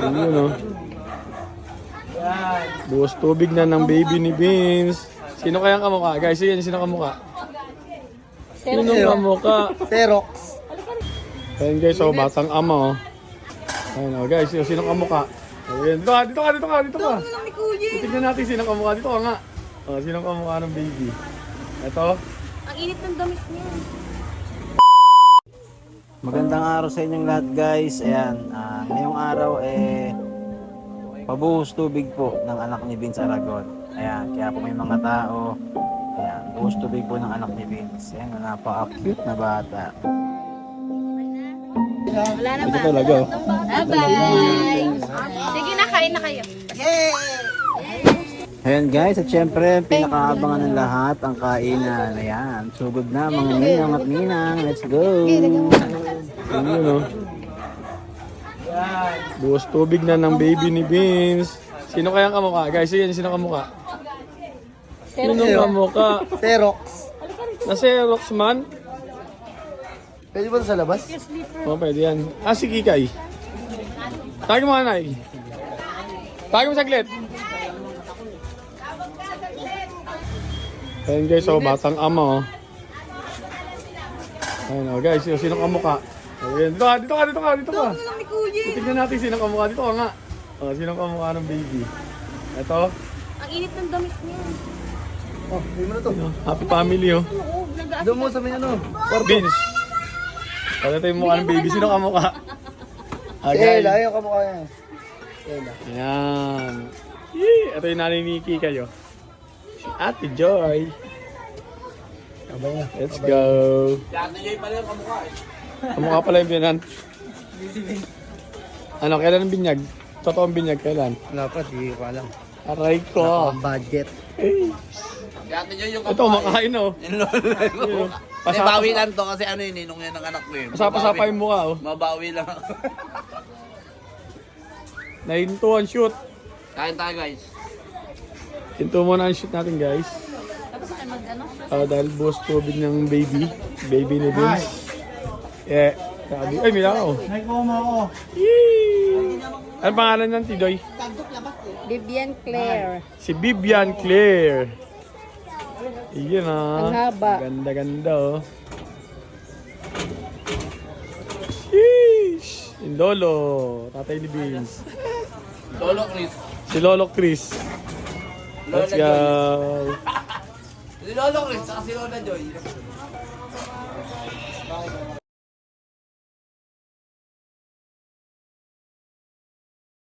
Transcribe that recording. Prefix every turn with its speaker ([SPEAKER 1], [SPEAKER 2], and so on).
[SPEAKER 1] Yun o. Buhos tubig na ng baby ni Vince. Sino kayang kamukha? Guys, yun, sino kamukha? Sino kamukha?
[SPEAKER 2] Xerox.
[SPEAKER 1] Ayan guys, oh, batang ama oh. Ayan oh, guys, sino kamukha? Ayan, dito ka. Titignan natin sino kamukha. Dito ka nga. Oh, sino kamukha ng baby? Ito.
[SPEAKER 3] Ang init ng damit niya.
[SPEAKER 2] Magandang araw sa inyong lahat guys. Ayan, ngayong araw pabuhos tubig po ng anak ni Vince Aragon. Ayan, kaya po may mga tao. Ayan, buhos tubig po ng anak ni Vince. Ayan, napaka-cute na bata.
[SPEAKER 3] Wala na
[SPEAKER 1] Ito
[SPEAKER 3] ba?
[SPEAKER 1] talaga oh.
[SPEAKER 3] Bye-bye! Sige na, kain na kayo.
[SPEAKER 2] Ayan guys, at syempre, pinakaabangan ng lahat ang kainan. Ayan, sugod na mga ninang at ninang. Let's go!
[SPEAKER 1] Yun oh. Buhos tubig na ng baby ni Vince. Sino kayang kamukha? Guys, yun, sino kamukha? Sino kamukha?
[SPEAKER 2] Xerox.
[SPEAKER 1] Na Xerox man?
[SPEAKER 2] Pwede ba sa labas?
[SPEAKER 1] Oh, pwede yan. Ah, si Kikay. Tawagin mo nanay. Tawagin mo saglit. Ayan guys, oh, batang ama oh. Ayan oh, guys, sino kamukha? Ayan, dito ka. Titignan natin sino kamukha. Dito ka nga. Oh, sino kamukha ng baby? Ito.
[SPEAKER 3] Ang init ng damit niya.
[SPEAKER 2] Oh, hindi mo na to.
[SPEAKER 1] Happy family oh.
[SPEAKER 2] Doon mo sa may ano.
[SPEAKER 1] Vince. Ito yung mukha ng baby. Sino kamukha? Ah, guys.
[SPEAKER 2] Ayun kamukha niya.
[SPEAKER 1] Ayan. Yee! Ito yung nanay ni Kikay oh. Si Ate Joy. Let's go.
[SPEAKER 2] Si Ate Joy pala yung kamukha
[SPEAKER 1] Kamukha pala yung biyanan. Ano, kailan ang binyag? Totoong binyag, kailan?
[SPEAKER 2] Wala pa, di ko alam.
[SPEAKER 1] Aray ko.
[SPEAKER 2] Budget.
[SPEAKER 4] Si Ate Joy yung
[SPEAKER 1] Ito, makain oh.
[SPEAKER 4] Yung bawi lang to kasi ano yun, ninong yan ng anak ko yun.
[SPEAKER 1] Pasapa yung mukha oh.
[SPEAKER 4] Mabawi lang.
[SPEAKER 1] Nahintuan shoot.
[SPEAKER 4] Kain tayo guys.
[SPEAKER 1] Hinto muna ang shoot natin guys.
[SPEAKER 3] Tapos ay mag-ano?
[SPEAKER 1] Dahil buhos tubig ng baby. Baby ni Vince. Yeah. Sabi, ay, may ako.
[SPEAKER 2] May koma ako.
[SPEAKER 1] Yee! Ano pangalan ng Tidoy?
[SPEAKER 3] Vivian Claire.
[SPEAKER 1] Si Vivian Claire. Iyan ah.
[SPEAKER 3] Ang haba.
[SPEAKER 1] Ganda-ganda oh. Sheesh! Yung Lolo. Tatay ni Vince.
[SPEAKER 4] Lolo Chris.
[SPEAKER 1] Si Lolo Chris. Let's go.
[SPEAKER 4] Si Lolo Chris, saka si Lola Joy.